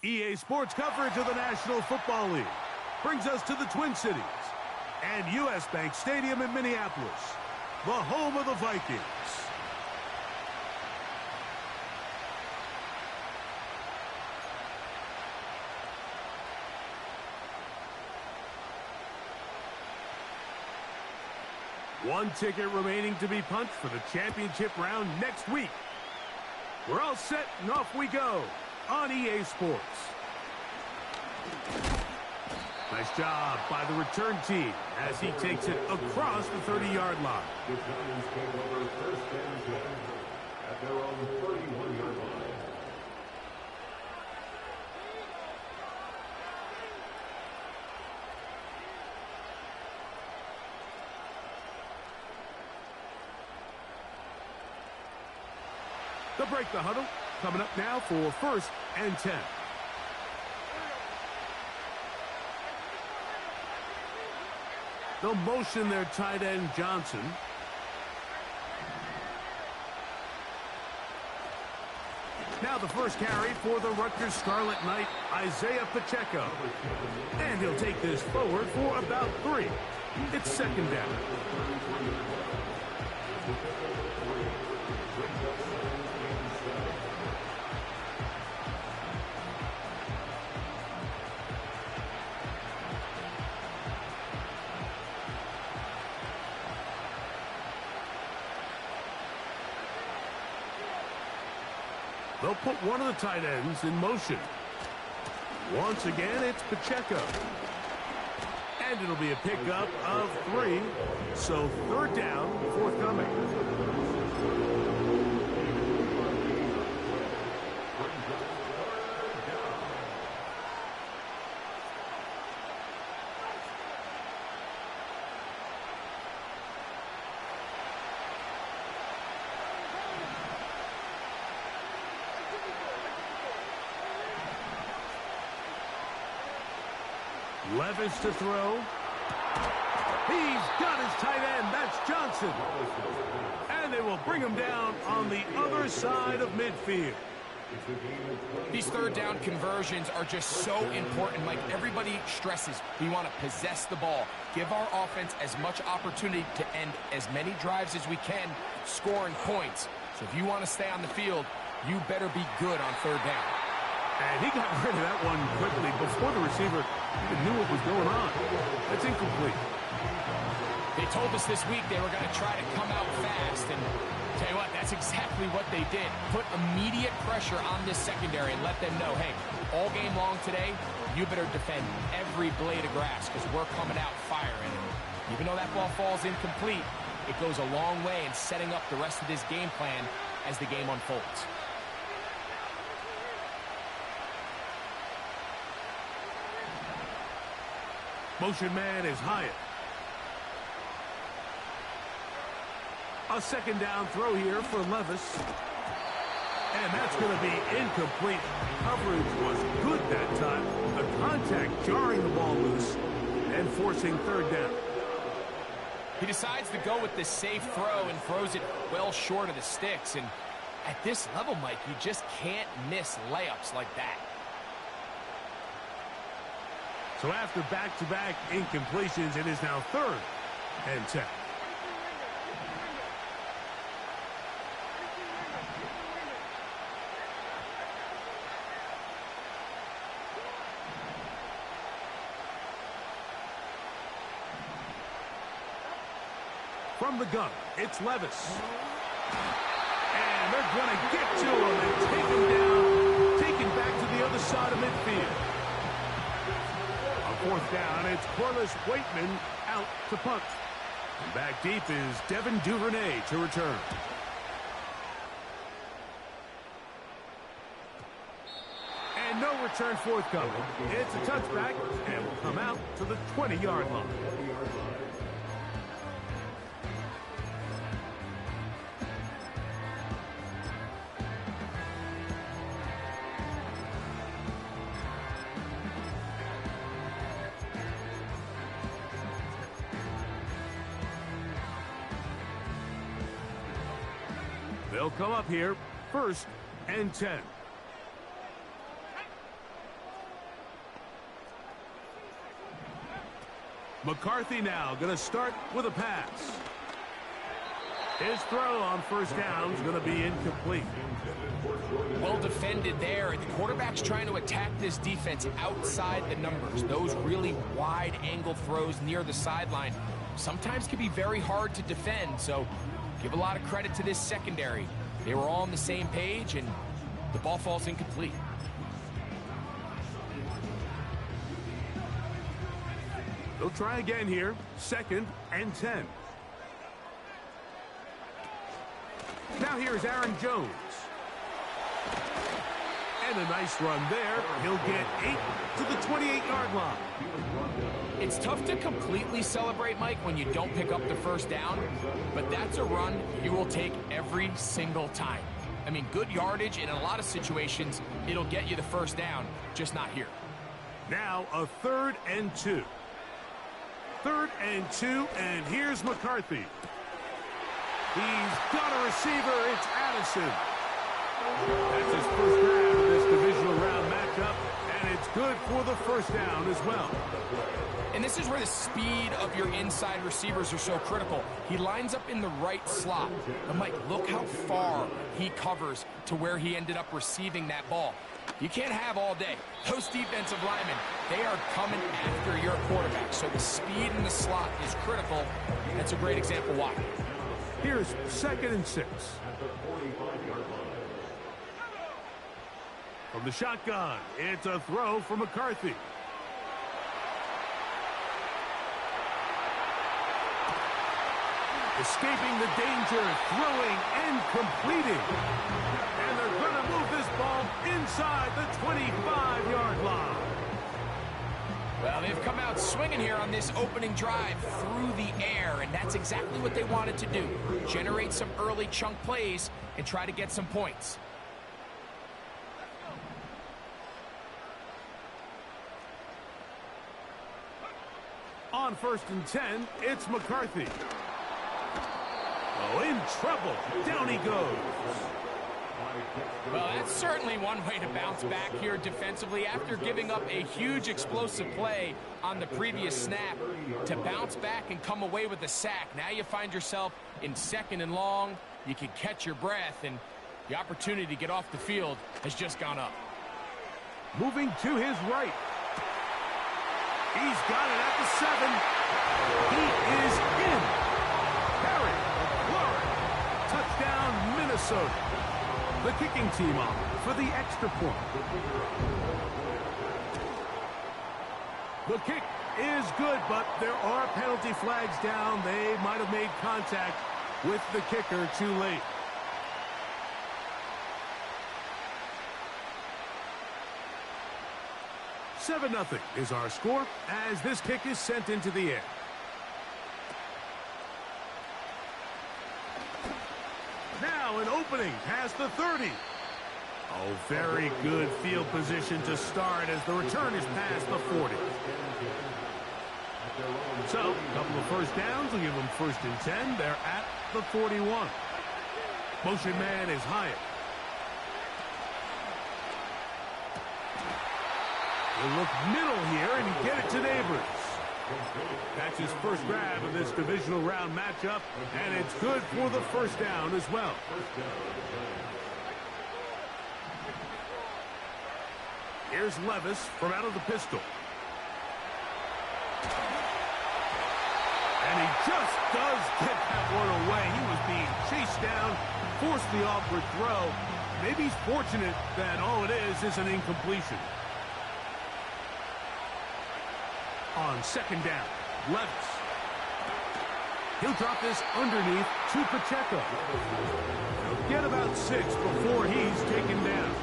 EA Sports coverage of the National Football League brings us to the Twin Cities and U.S. Bank Stadium in Minneapolis, the home of the Vikings. One ticket remaining to be punched for the championship round next week. We're all set and off we go on EA Sports. Nice job by the return team as he takes it across the 30-yard line. The Giants take over first and 10 at their own 31-yard line. They'll break the huddle. Coming up now for first and 10. They'll motion their tight end, Johnson. Now the first carry for the Rutgers Scarlet Knight, Isaiah Pacheco. And he'll take this forward for about 3. It's second down. They'll put one of the tight ends in motion. Once again, it's Pacheco. And it'll be a pickup of 3. So third down, forthcoming. Levis to throw. He's got his tight end. That's Johnson. And they will bring him down on the other side of midfield. These third down conversions are just so important. Mike, everybody stresses we want to possess the ball. Give our offense as much opportunity to end as many drives as we can, scoring points. So if you want to stay on the field, you better be good on third down. And he got rid of that one quickly before the receiver even knew what was going on. That's incomplete. They told us this week they were going to try to come out fast, and tell you what, that's exactly what they did. Put immediate pressure on this secondary and let them know, hey, all game long today, you better defend every blade of grass because we're coming out firing. Even though that ball falls incomplete, it goes a long way in setting up the rest of this game plan as the game unfolds. Motion man is Hyatt. A second down throw here for Levis. And that's going to be incomplete. Coverage was good that time. The contact jarring the ball loose and forcing third down. He decides to go with the safe throw and throws it well short of the sticks. And at this level, Mike, you just can't miss layups like that. So after back-to-back incompletions, it is now third and 10. From the gun, it's Levis. And they're going to get to him and take him down, taken back to the other side of midfield. Fourth down, it's Corliss Waitman out to punt. And back deep is Devin Duvernay to return. And no return forthcoming. It's a touchback and will come out to the 20-yard line. They'll come up here, first and 10. McCarthy now going to start with a pass. His throw on first down is going to be incomplete. Well defended there. The quarterback's trying to attack this defense outside the numbers. Those really wide angle throws near the sideline sometimes can be very hard to defend, so give a lot of credit to this secondary. They were all on the same page, and the ball falls incomplete. They'll try again here. 2nd and 10. Now here's Aaron Jones. And a nice run there. He'll get 8 to the 28-yard line. It's tough to completely celebrate, Mike, when you don't pick up the first down, but that's a run you will take every single time. I mean, good yardage, and in a lot of situations, it'll get you the first down, just not here. Now a 3rd and 2. 3rd and 2, and here's McCarthy. He's got a receiver. It's Addison. That's his first grab of this divisional round matchup, and it's good for the first down as well. And this is where the speed of your inside receivers are so critical. He lines up in the right slot. But Mike, look how far he covers to where he ended up receiving that ball. You can't have all day. Those defensive linemen, they are coming after your quarterback. So the speed in the slot is critical. That's a great example why. Here's 2nd and 6. From the shotgun, it's a throw for McCarthy. Escaping the danger, throwing and completing. And they're going to move this ball inside the 25-yard line. Well, they've come out swinging here on this opening drive through the air, and that's exactly what they wanted to do. Generate some early chunk plays and try to get some points. On 1st and 10, it's McCarthy. Oh, in trouble. Down he goes. Well, that's certainly one way to bounce back here defensively after giving up a huge explosive play on the previous snap. To bounce back and come away with a sack. Now you find yourself in 2nd and long. You can catch your breath, and the opportunity to get off the field has just gone up. Moving to his right. He's got it at the 7. He is in. Harry Lauren. Touchdown, Minnesota. The kicking team off for the extra point. The kick is good, but there are penalty flags down. They might have made contact with the kicker too late. Seven 0 is our score as this kick is sent into the air. Now an opening past the 30. Oh, very good field position to start as the return is past the 40. So, a couple of first downs will give them 1st and 10. They're at the 41. Motion man is Hyatt. He'll look middle here and get it to Neighbors. That's his first grab of this divisional round matchup, and it's good for the first down as well. Here's Levis from out of the pistol. And he just does get that one away. He was being chased down, forced the awkward throw. Maybe he's fortunate that all it is an incompletion. On 2nd down, Levis. He'll drop this underneath to Pacheco. He'll get about 6 before he's taken down.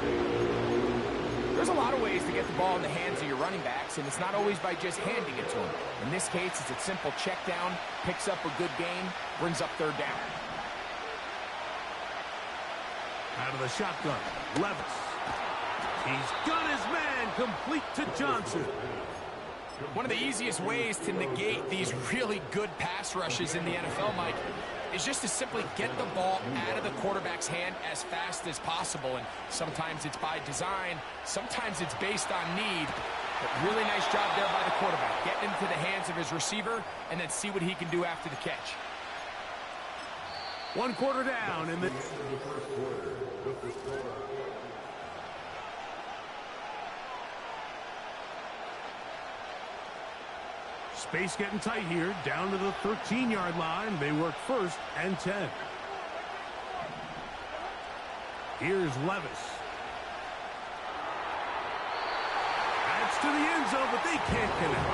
There's a lot of ways to get the ball in the hands of your running backs, and it's not always by just handing it to them. In this case, it's a simple check down, picks up a good gain, brings up 3rd down. Out of the shotgun, Levis. He's got his man complete to Johnson. One of the easiest ways to negate these really good pass rushes in the NFL, Mike, is just to simply get the ball out of the quarterback's hand as fast as possible. And sometimes it's by design, sometimes it's based on need. But really nice job there by the quarterback. Getting him to the hands of his receiver and then see what he can do after the catch. 1 quarter down in the space getting tight here, down to the 13-yard line. They work 1st and 10. Here's Levis. That's to the end zone, but they can't connect.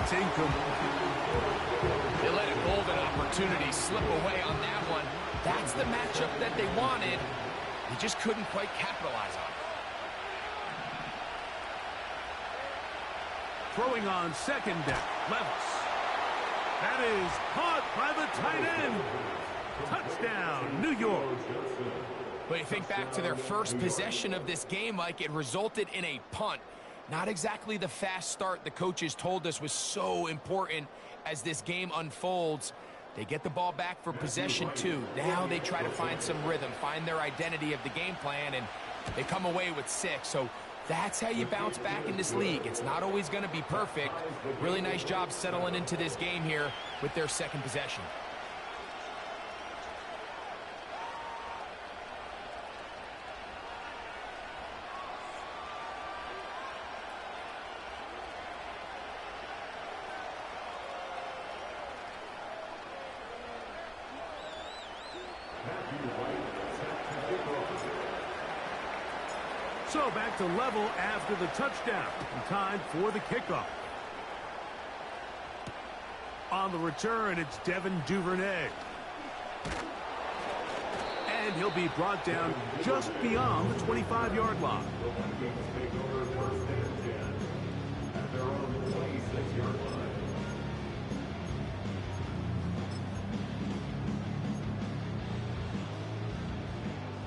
It's incomplete. They let a golden opportunity slip away on that one. That's the matchup that they wanted. They just couldn't quite capitalize on it. Throwing on 2nd down, Levis. That is caught by the tight end. Touchdown, New York. But you think back to their first possession of this game, Mike, it resulted in a punt. Not exactly the fast start the coaches told us was so important as this game unfolds. They get the ball back for possession 2. Now they try to find some rhythm, find their identity of the game plan, and they come away with 6. So that's how you bounce back in this league. It's not always going to be perfect. Really nice job settling into this game here with their 2nd possession. So back to level after the touchdown. And time for the kickoff. On the return, it's Devin Duvernay. And he'll be brought down just beyond the 25-yard line.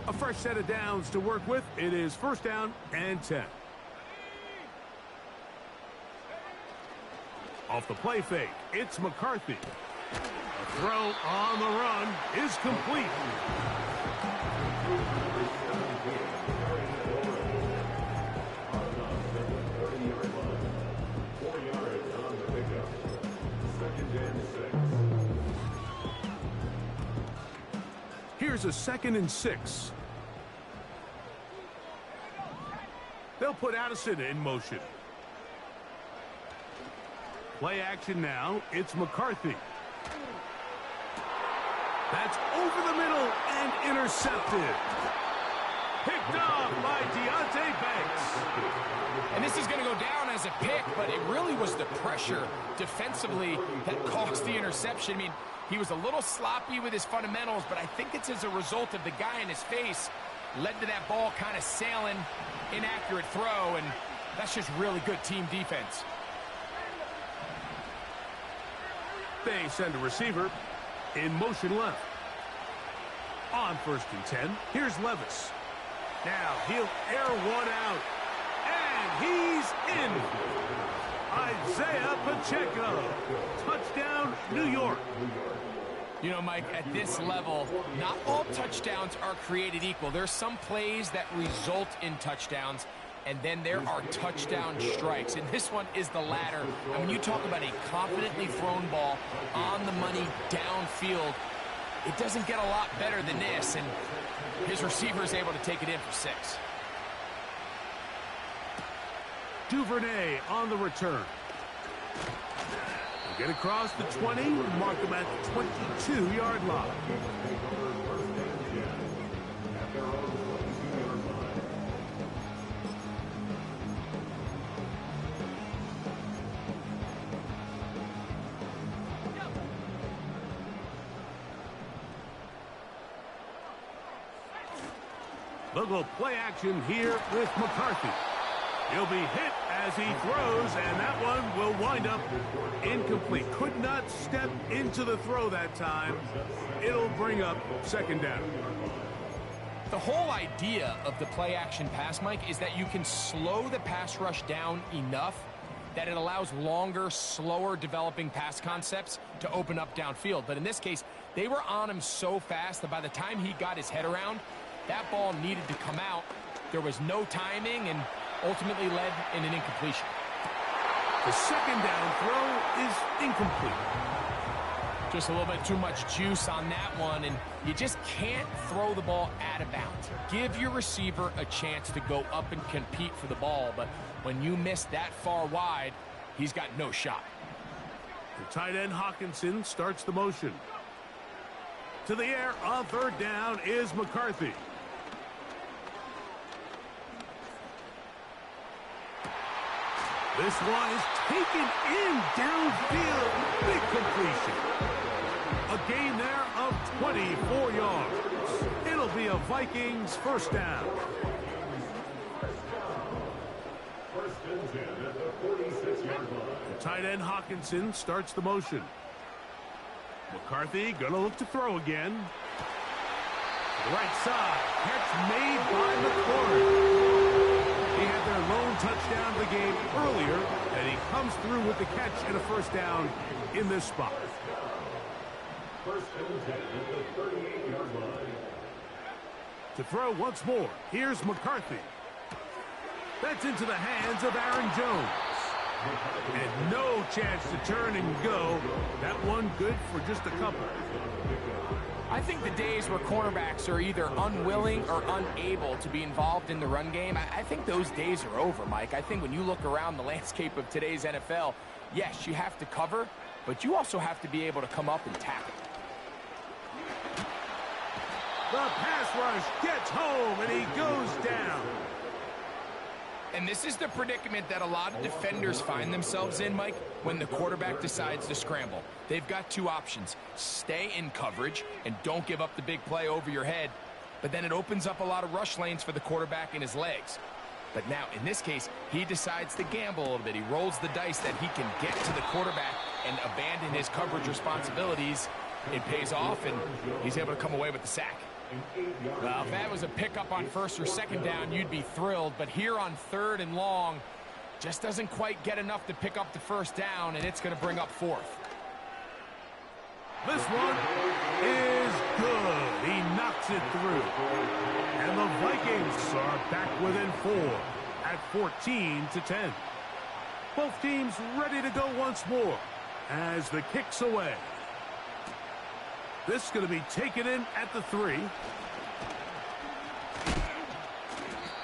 A fresh set of downs to work with. It is 1st down and 10. Off the play fake, it's McCarthy. A throw on the run is complete. Here's a 2nd and 6. They'll put Addison in motion. Play action now. It's McCarthy. That's over the middle and intercepted. Picked off by Deonte Banks. And this is going to go down as a pick, but it really was the pressure defensively that caused the interception. I mean, he was a little sloppy with his fundamentals, but I think it's as a result of the guy in his face led to that ball kind of sailing, inaccurate throw, and that's just really good team defense. They send a receiver in motion left. On 1st and 10, here's Levis. Now he'll air one out, and he's in. Isaiah Pacheco. Touchdown, New York. You know, Mike, at this level, not all touchdowns are created equal. There's some plays that result in touchdowns, and then there are touchdown strikes. And this one is the latter. And when you talk about a confidently thrown ball on the money downfield, it doesn't get a lot better than this. And his receiver is able to take it in for 6. Duvernay on the return. Get across the 20, mark him at the 22-yard line. They'll go play action here with McCarthy. He'll be hit as he throws, and that one will wind up incomplete. Could not step into the throw that time. It'll bring up 2nd down. The whole idea of the play-action pass, Mike, is that you can slow the pass rush down enough that it allows longer, slower developing pass concepts to open up downfield. But in this case, they were on him so fast that by the time he got his head around, that ball needed to come out. There was no timing and ultimately led in an incompletion. The second down throw is incomplete. Just a little bit too much juice on that one, and you just can't throw the ball out of bounds. Give your receiver a chance to go up and compete for the ball, but when you miss that far wide, he's got no shot. The tight end Hawkinson starts the motion. To the air on third down is McCarthy. This one is taken in downfield. Big completion. A gain there of 24 yards. It'll be a Vikings first down. First and 10 at the 46-yard line. The tight end Hawkinson starts the motion. McCarthy gonna look to throw again. To the right side. Catch made by McCord. He had their lone touchdown of the game earlier, and he comes through with the catch and a first down in this spot. First and 10 at the 38-yard line. To throw once more, here's McCarthy. That's into the hands of Aaron Jones. And no chance to turn and go. That one good for just a couple. I think the days where cornerbacks are either unwilling or unable to be involved in the run game, I think those days are over, Mike. I think when you look around the landscape of today's NFL, yes, you have to cover, but you also have to be able to come up and tackle. The pass rush gets home, and he goes down. And this is the predicament that a lot of defenders find themselves in, Mike, when the quarterback decides to scramble. They've got two options. Stay in coverage and don't give up the big play over your head, but then it opens up a lot of rush lanes for the quarterback and his legs. But now, in this case, he decides to gamble a little bit. He rolls the dice that he can get to the quarterback and abandon his coverage responsibilities. It pays off, and he's able to come away with the sack. Well, if that was a pickup on first or second down, you'd be thrilled. But here on third and long, just doesn't quite get enough to pick up the first down, and it's going to bring up fourth. This one is good. He knocks it through. And the Vikings are back within 4 at 14-10. Both teams ready to go once more as the kick's away. This is going to be taken in at the 3.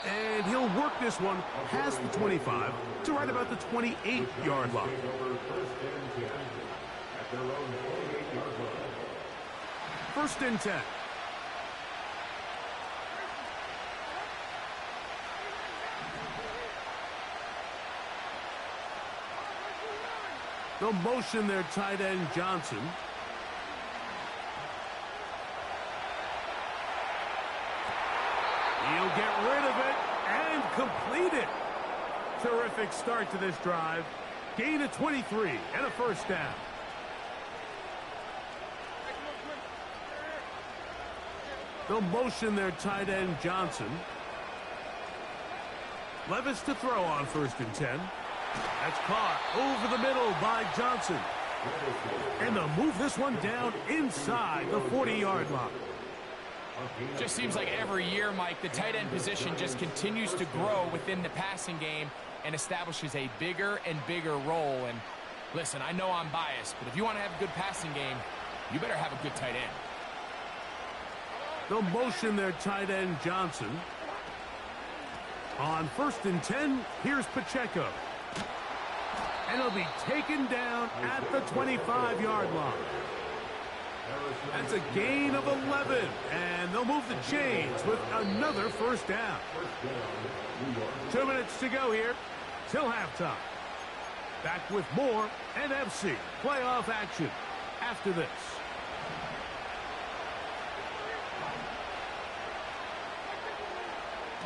And he'll work this one past the 25 to right about the 28-yard line. First and 10. The motion there, tight end Johnson. He'll get rid of it and complete it. Terrific start to this drive. Gain of 23 and a first down. The motion there, tight end Johnson. Levis to throw on first and 10. That's caught over the middle by Johnson. And they'll move this one down inside the 40-yard line. Just seems like every year, Mike, the tight end position just continues to grow within the passing game and establishes a bigger and bigger role. And listen, I know I'm biased, but if you want to have a good passing game, you better have a good tight end. The motion there, tight end Johnson. On first and 10, here's Pacheco. And he'll be taken down at the 25-yard line. That's a gain of 11, and they'll move the chains with another first down. 2 minutes to go here till halftime. Back with more NFC playoff action after this.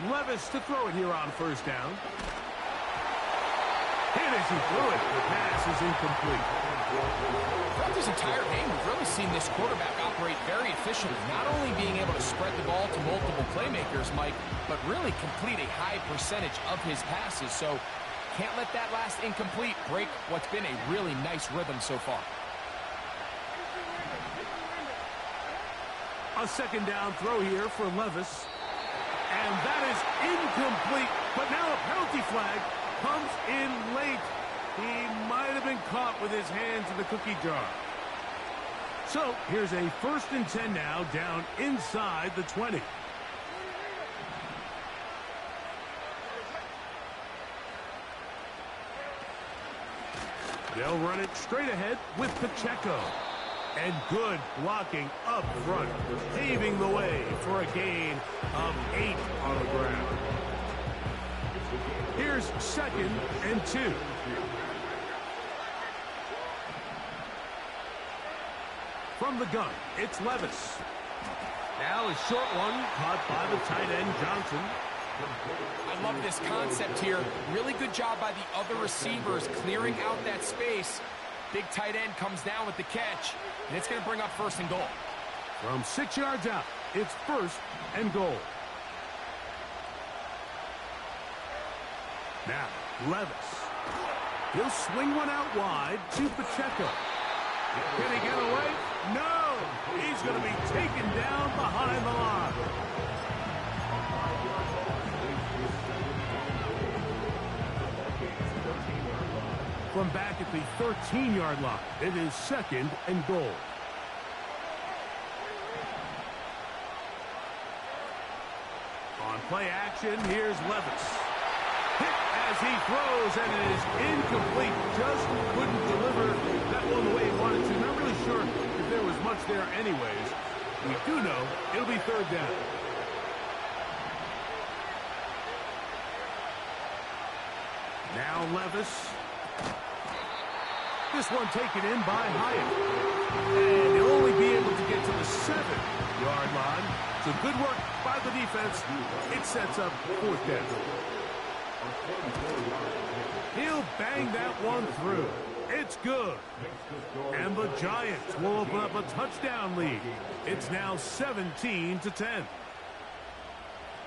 Levis to throw it here on first down. Hit as he threw it. The pass is incomplete. Throughout this entire game, we've really seen this quarterback operate very efficiently, not only being able to spread the ball to multiple playmakers, Mike, but really complete a high percentage of his passes. So can't let that last incomplete break what's been a really nice rhythm so far. A second down throw here for Levis. And that is incomplete, but now a penalty flag comes in late. He might have been caught with his hands in the cookie jar. So here's a 1st and 10 now, down inside the 20. They'll run it straight ahead with Pacheco. And good blocking up front, paving the way for a gain of 8 on the ground. Here's 2nd and 2. From the gun, it's Levis. Now a short one caught by the tight end, Johnson. I love this concept here. Really good job by the other receivers clearing out that space. Big tight end comes down with the catch, and it's going to bring up 1st and goal. From 6 yards out, it's 1st and goal. Now, Levis. He'll swing one out wide to Pacheco. Can he get away? No! He's going to be taken down behind the line. From back at the 13-yard line, it is 2nd and goal. On play action, here's Levis. Hit as he throws, and it is incomplete. Just couldn't deliver that one the way he wanted to. Not really sure if there was much there anyways. We do know it'll be 3rd down. Now Levis. This one taken in by Hyatt. And he'll only be able to get to the 7-yard line. So good work by the defense. It sets up 4th down. He'll bang that one through. It's good. And the Giants will open up a touchdown lead. It's now 17-10.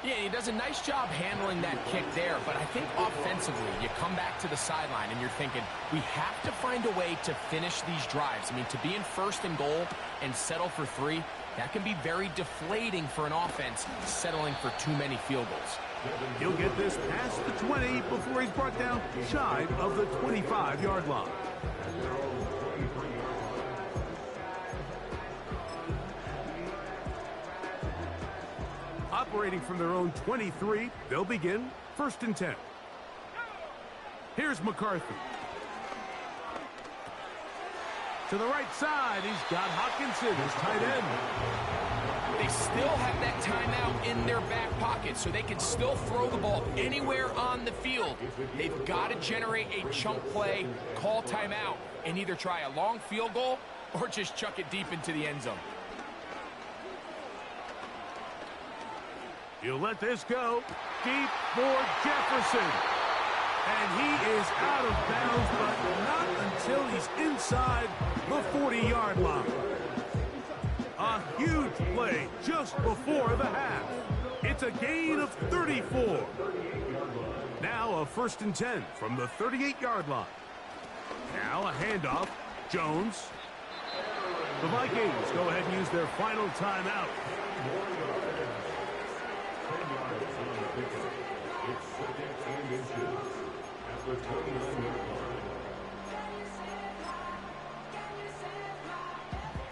Yeah, he does a nice job handling that kick there, but I think offensively, you come back to the sideline and you're thinking, we have to find a way to finish these drives. I mean, to be in 1st and goal and settle for 3, that can be very deflating for an offense settling for too many field goals. He'll get this past the 20 before he's brought down shy of the 25-yard line. Operating from their own 23, they'll begin 1st and 10. Here's McCarthy. To the right side, he's got Hockenson, his tight end. They still have that timeout in their back pocket, so they can still throw the ball anywhere on the field. They've got to generate a chunk play, call timeout, and either try a long field goal or just chuck it deep into the end zone. He'll let this go deep for Jefferson. And he is out of bounds, but not until he's inside the 40-yard line. A huge play just before the half. It's a gain of 34. Now a 1st and 10 from the 38-yard line. Now a handoff. Jones. The Vikings go ahead and use their final timeout.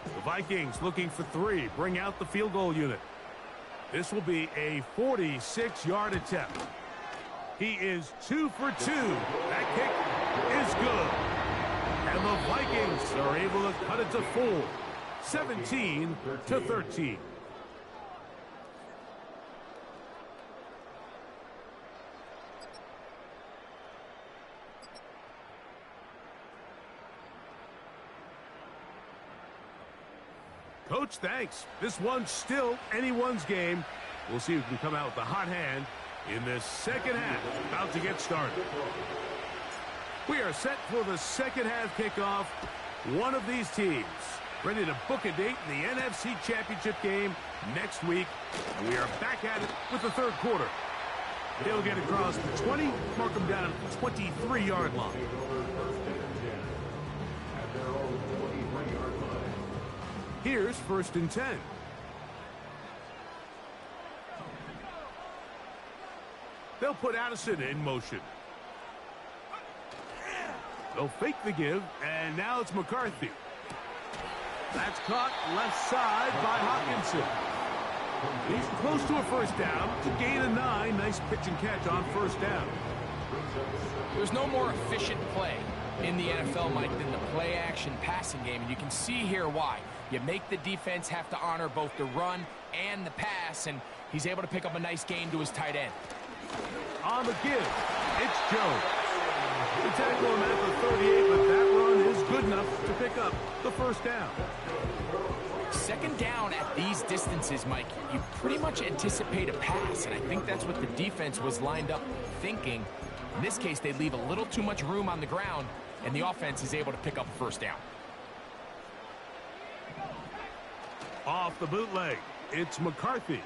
The Vikings looking for 3. Bring out the field goal unit. This will be a 46-yard attempt. He is 2 for 2. That kick is good. And the Vikings are able to cut it to 4. 17-13. Coach, thanks. This one's still anyone's game. We'll see who can come out with the hot hand in this second half. About to get started. We are set for the second half kickoff. One of these teams ready to book a date in the NFC Championship game next week. We are back at it with the 3rd quarter. They'll get across the 20, mark them down at the 23-yard line. Here's 1st and 10. They'll put Addison in motion. They'll fake the give, and now it's McCarthy. That's caught left side by Hawkinson. He's close to a first down. It's a gain of 9. Nice pitch and catch on first down. There's no more efficient play in the NFL, Mike, than the play-action passing game, and you can see here why. You make the defense have to honor both the run and the pass, and he's able to pick up a nice gain to his tight end. On the give, it's Jones. The tackle him at the 38, but that run is good enough to pick up the first down. Second down at these distances, Mike, you pretty much anticipate a pass, and I think that's what the defense was lined up thinking. In this case, they leave a little too much room on the ground, and the offense is able to pick up a first down. Off the bootleg, it's McCarthy.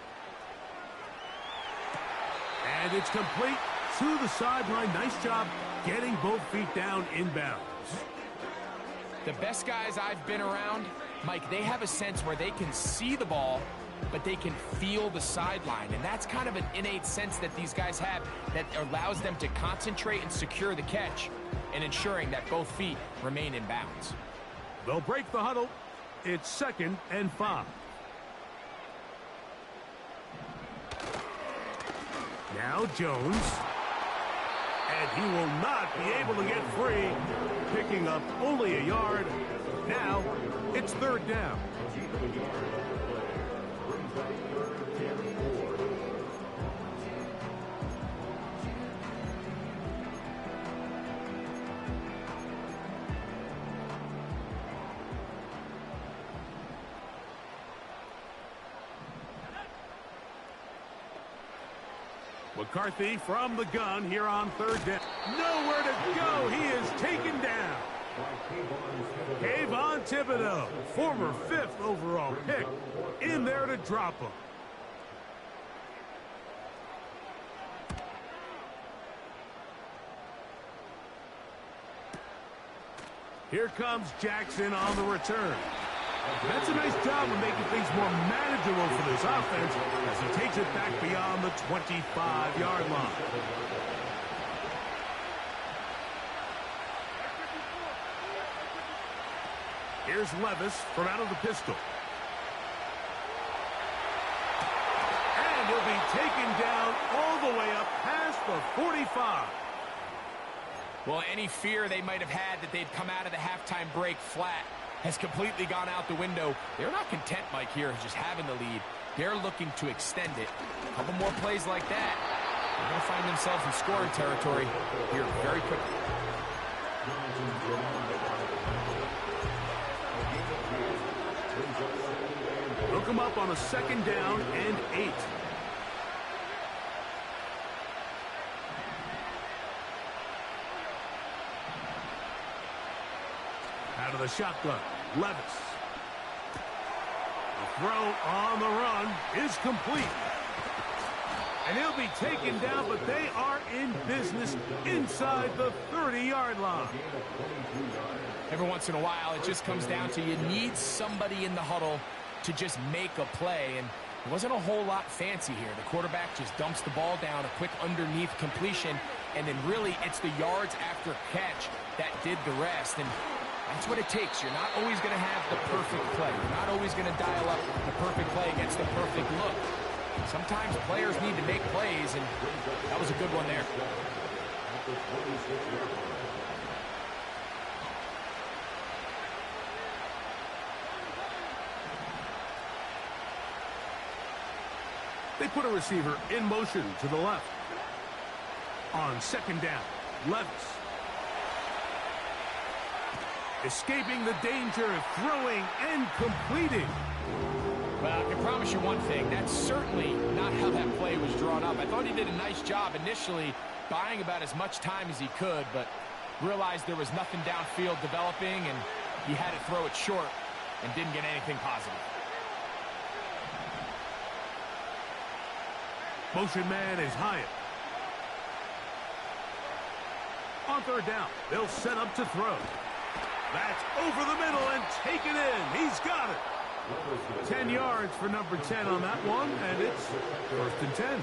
And it's complete to the sideline. Nice job getting both feet down inbounds. The best guys I've been around, Mike, they have a sense where they can see the ball, but they can feel the sideline. And that's kind of an innate sense that these guys have that allows them to concentrate and secure the catch and ensuring that both feet remain in bounds. They'll break the huddle. It's 2nd and 5. Now Jones. And he will not be able to get free, picking up only a yard. Now it's 3rd down. McCarthy from the gun here on 3rd down. Nowhere to go. He is taken down. Kayvon Thibodeau, former 5th overall pick, in there to drop him. Here comes Jackson on the return. That's a nice job of making things more manageable for this offense as he takes it back beyond the 25-yard line. Here's Levis from out of the pistol. And he'll be taken down all the way up past the 45. Well, any fear they might have had that they'd come out of the halftime break flat has completely gone out the window. They're not content, Mike, here just having the lead. They're looking to extend it. A couple more plays like that, they're going to find themselves in scoring territory here very quickly. Hook him up on a 2nd down and 8. Out of the shotgun, Levis. The throw on the run is complete. And he'll be taken down, but they are in business inside the 30-yard line. Every once in a while, it just comes down to you need somebody in the huddle to just make a play, and it wasn't a whole lot fancy here. The quarterback just dumps the ball down, a quick underneath completion, and then really it's the yards after catch that did the rest. And that's what it takes. You're not always going to have the perfect play. You're not always going to dial up the perfect play against the perfect look. Sometimes players need to make plays, and that was a good one there. They put a receiver in motion to the left. On 2nd down, Levis. Escaping the danger, throwing and completing. Well, I can promise you one thing. That's certainly not how that play was drawn up. I thought he did a nice job initially buying about as much time as he could, but realized there was nothing downfield developing, and he had to throw it short and didn't get anything positive. Motion man is Hyatt. On 3rd down, they'll set up to throw. That's over the middle and taken in. He's got it. 10 yards for number 10 on that one, and it's 1st and 10.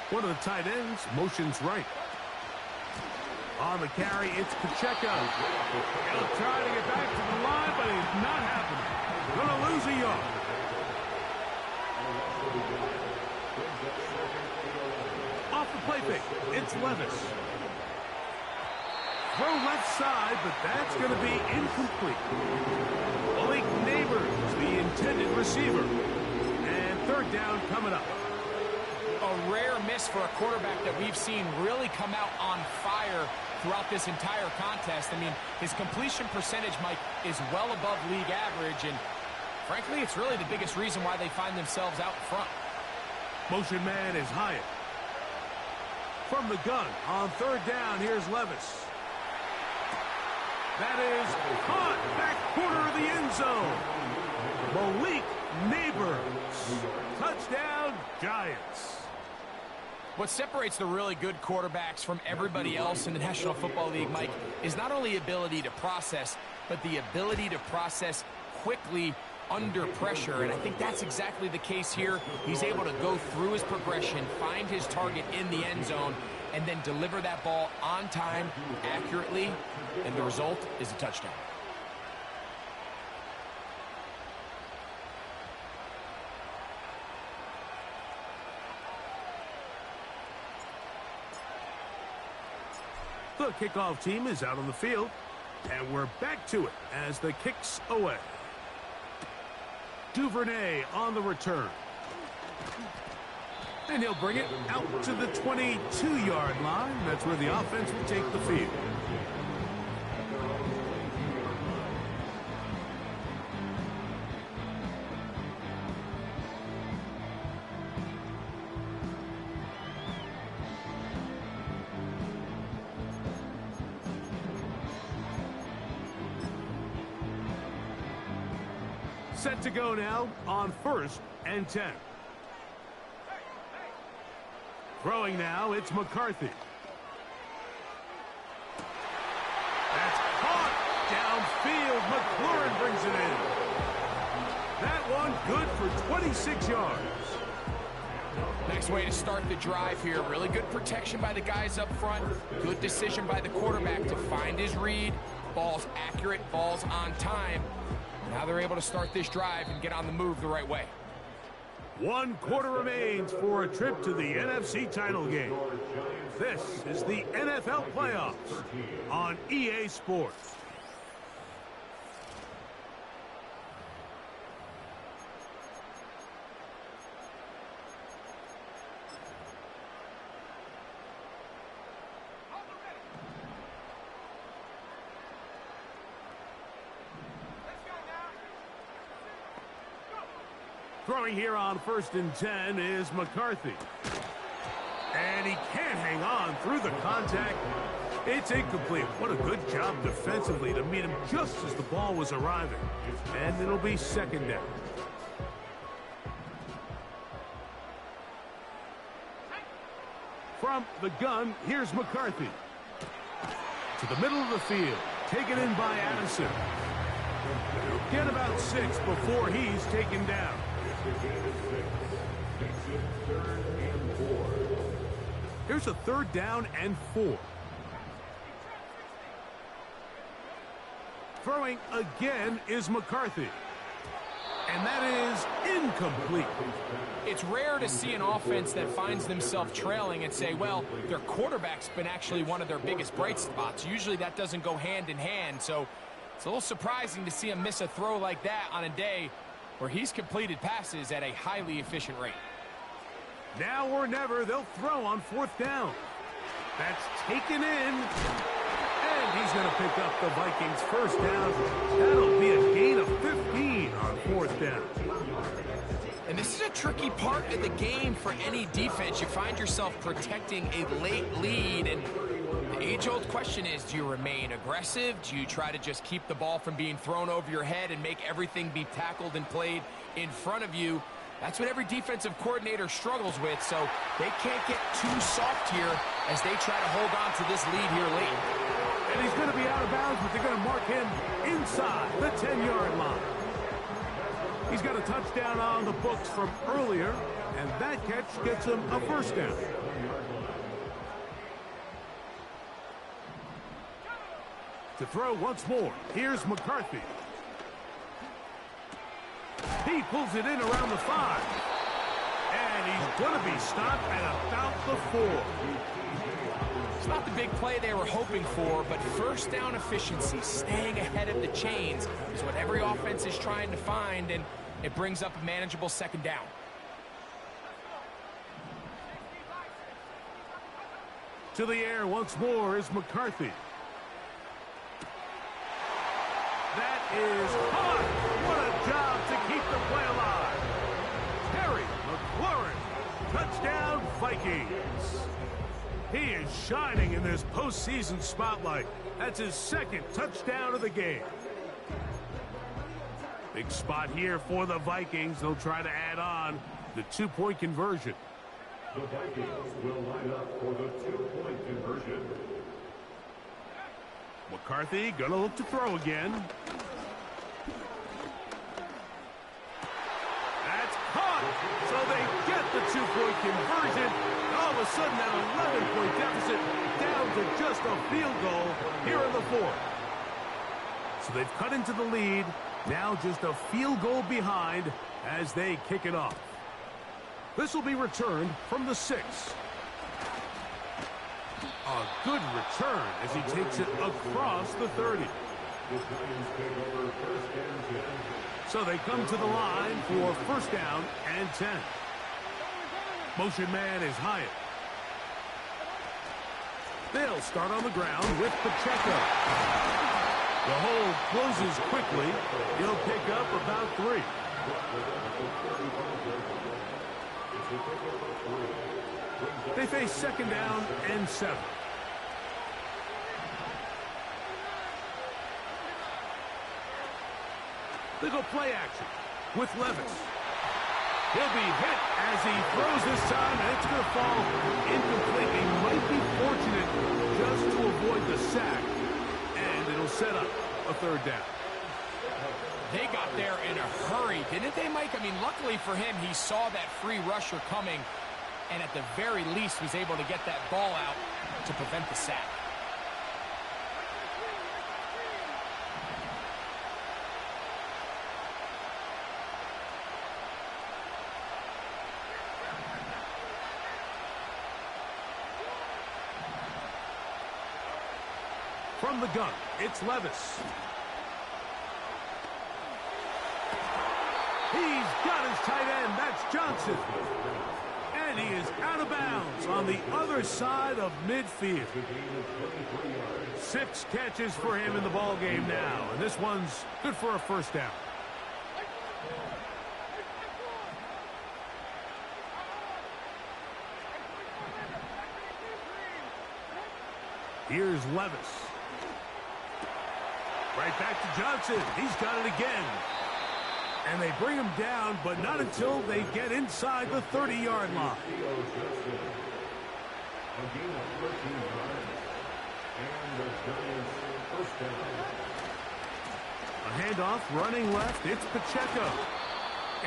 One of the tight ends motions right. On the carry, it's Pacheco. He'll try to get back to the line, but it's not happening. Gonna lose a yard. Off the play fake, it's Levis. Throw left side, but that's going to be incomplete. Malik Neighbors, the intended receiver. And third down coming up. A rare miss for a quarterback that we've seen really come out on fire throughout this entire contest. I mean, his completion percentage, Mike, is well above league average, and frankly, it's really the biggest reason why they find themselves out front. Motion man is Hyatt. From the gun, on third down, here's Levis. That is caught back corner of the end zone. Malik Neighbors. Touchdown, Giants. What separates the really good quarterbacks from everybody else in the National Football League, Mike, is not only ability to process, but the ability to process quickly under pressure. And I think that's exactly the case here. He's able to go through his progression, find his target in the end zone, and then deliver that ball on time, accurately, and the result is a touchdown. The kickoff team is out on the field, and we're back to it as the kick's away. Duvernay on the return. And he'll bring it out to the 22-yard line. That's where the offense will take the field. Set to go now on 1st and 10. Throwing now, it's McCarthy. That's caught downfield. McLaurin brings it in. That one good for 26 yards. Nice way to start the drive here. Really good protection by the guys up front. Good decision by the quarterback to find his read. Ball's accurate, ball's on time. Now they're able to start this drive and get on the move the right way. 1 quarter remains for a trip to the NFC title game. This is the NFL playoffs on EA Sports. Throwing here on 1st and 10 is McCarthy. And he can't hang on through the contact. It's incomplete. What a good job defensively to meet him just as the ball was arriving. And it'll be 2nd down. From the gun, here's McCarthy. To the middle of the field. Taken in by Addison. He'll get about 6 before he's taken down. Here's a 3rd down and 4. Throwing again is McCarthy. And that is incomplete. It's rare to see an offense that finds themselves trailing and say, well, their quarterback's been actually one of their biggest bright spots. Usually that doesn't go hand in hand. So it's a little surprising to see him miss a throw like that on a day where he's completed passes at a highly efficient rate. Now or never, they'll throw on 4th down. That's taken in. And he's going to pick up the Vikings' 1st down. That'll be a gain of 15 on 4th down. And this is a tricky part of the game for any defense. You find yourself protecting a late lead, and the age-old question is, do you remain aggressive? Do you try to just keep the ball from being thrown over your head and make everything be tackled and played in front of you? That's what every defensive coordinator struggles with, so they can't get too soft here as they try to hold on to this lead here late. And he's going to be out of bounds, but they're going to mark him inside the 10-yard line. He's got a touchdown on the books from earlier, and that catch gets him a first down. To throw once more, here's McCarthy. He pulls it in around the 5. And he's going to be stopped at about the 4. It's not the big play they were hoping for, but first down efficiency, staying ahead of the chains, is what every offense is trying to find, and it brings up a manageable second down. To the air once more is McCarthy. That is caught. What a job to keep the play alive. Terry McLaurin, touchdown Vikings. He is shining in this postseason spotlight. That's his second touchdown of the game. Big spot here for the Vikings. They'll try to add on the 2-point conversion. The Vikings will line up for the 2-point conversion. McCarthy gonna look to throw again. That's caught. So they get the 2-point conversion. All of a sudden, that 11-point deficit down to just a field goal here in the 4th. So they've cut into the lead. Now just a field goal behind as they kick it off. This will be returned from the 6. A good return as he takes it across the 30. So they come to the line for first down and 10. Motion man is Hyatt. They'll start on the ground with Pacheco. The hold closes quickly. He'll pick up about 3. They face second down and 7. They go play action with Levis. He'll be hit as he throws this time, and it's going to fall incomplete. He might be fortunate just to avoid the sack, and it'll set up a third down. They got there in a hurry, didn't they, Mike? I mean, luckily for him, he saw that free rusher coming, and at the very least was able to get that ball out to prevent the sack. From the gun, it's Levis. He's got his tight end. That's Johnson. And he is out of bounds on the other side of midfield. 6 catches for him in the ball game now. And this one's good for a first down. Here's Levis. Right back to Johnson. He's got it again. And they bring him down, but not until they get inside the 30-yard line. A handoff running left. It's Pacheco.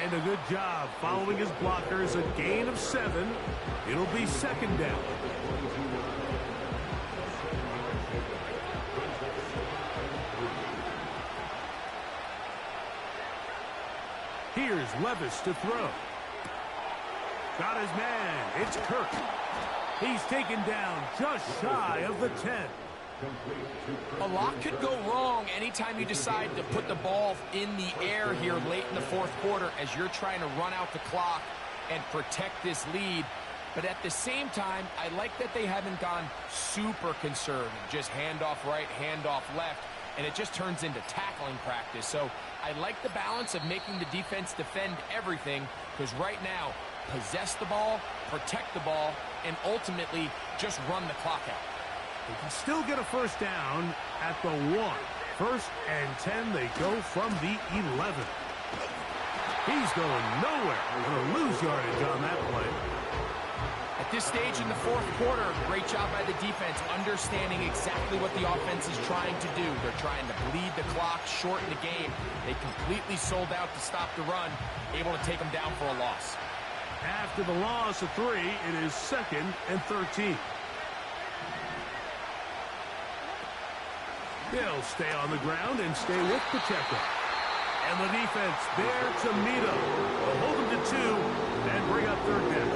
And a good job following his blockers. A gain of 7. It'll be second down. Here's Levis to throw. Got his man. It's Kirk. He's taken down just shy of the 10. A lot could go wrong anytime you decide to put the ball in the air here late in the 4th quarter as you're trying to run out the clock and protect this lead. But at the same time, I like that they haven't gone super conservative. Just handoff right, handoff left. And it just turns into tackling practice. So I like the balance of making the defense defend everything, because right now, possess the ball, protect the ball, and ultimately just run the clock out. They can still get a first down at the 1. First and 10, they go from the 11. He's going nowhere. Going to lose yardage on that play. At this stage in the 4th quarter, great job by the defense, understanding exactly what the offense is trying to do. They're trying to bleed the clock, shorten the game. They completely sold out to stop the run, able to take them down for a loss. After the loss of 3, it is 2nd and 13. They'll stay on the ground and stay with Pacheco. And the defense there to meet him. They'll hold him to 2 and bring up 3rd down.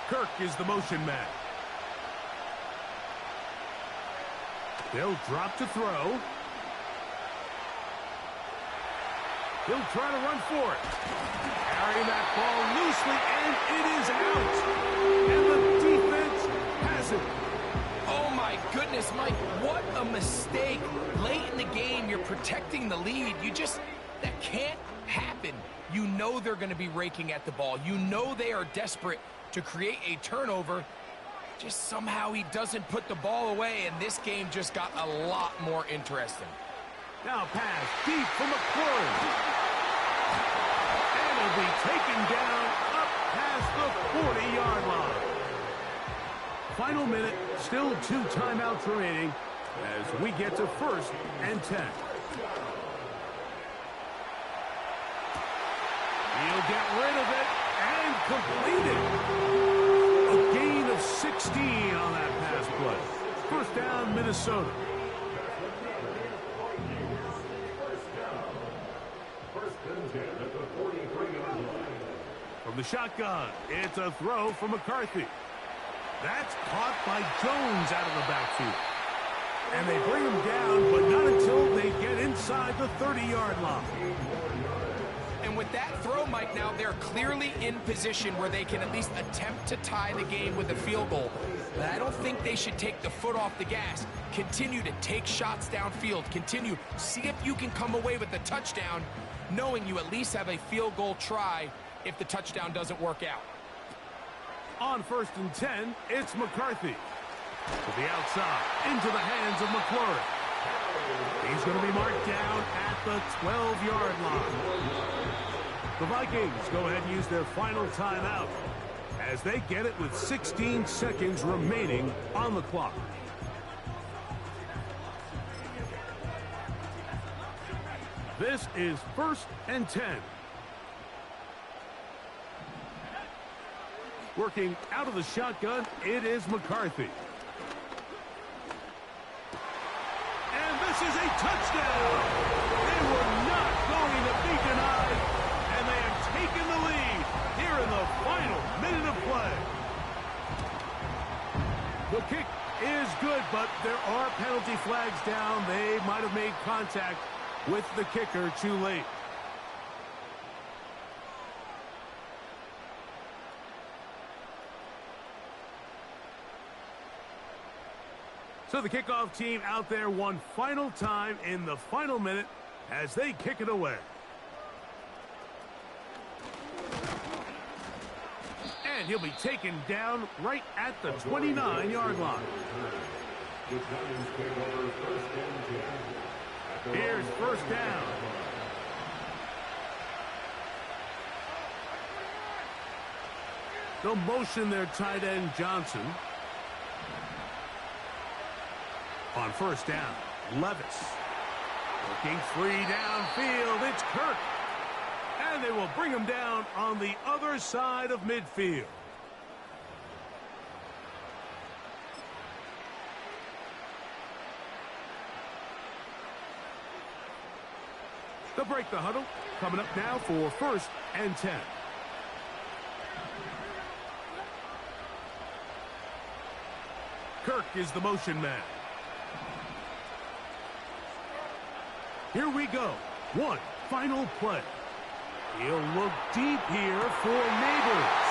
Kirk is the motion man. They'll drop to throw. He'll try to run for it. Carrying that ball loosely, and it is out. And the defense has it. Oh, my goodness, Mike, what a mistake. Late in the game, you're protecting the lead. That can't happen. You know they're going to be raking at the ball. You know they are desperate to create a turnover. Just somehow he doesn't put the ball away, and this game just got a lot more interesting. Now pass deep for McClure. And he'll be taken down up past the 40-yard line. Final minute, still 2 timeouts remaining as we get to 1st and 10. He'll get rid of it and complete it. A gain of 16 on that pass play. 1st down, Minnesota. From the shotgun, it's a throw for McCarthy. That's caught by Jones out of the backfield. And they bring him down, but not until they get inside the 30-yard line. And with that throw, Mike, now they're clearly in position where they can at least attempt to tie the game with a field goal. But I don't think they should take the foot off the gas. Continue to take shots downfield. Continue. See if you can come away with a touchdown, knowing you at least have a field goal try if the touchdown doesn't work out. On 1st and 10, it's McCarthy. To the outside, into the hands of McClure. He's going to be marked down at the 12-yard line. The Vikings go ahead and use their final timeout as they get it with 16 seconds remaining on the clock. This is 1st and 10. Working out of the shotgun, it is McCarthy. And this is a touchdown. They were not going to be denied, and they have taken the lead here in the final minute of play. The kick is good, but there are penalty flags down. They might have made contact with the kicker too late. So the kickoff team out there one final time in the final minute as they kick it away. And he'll be taken down right at the 29-yard line. Here's 1st down. They'll motion their tight end Johnson. On 1st down, Levis. Looking free downfield, it's Kirk. And they will bring him down on the other side of midfield. They'll break the huddle. Coming up now for 1st and 10. Kirk is the motion man. Here we go. One final play. He'll look deep here for Neighbors.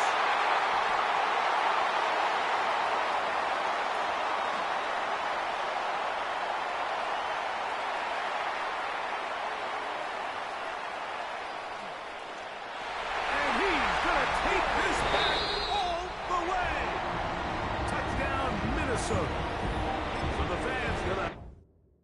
And he's going to take this back all the way. Touchdown, Minnesota.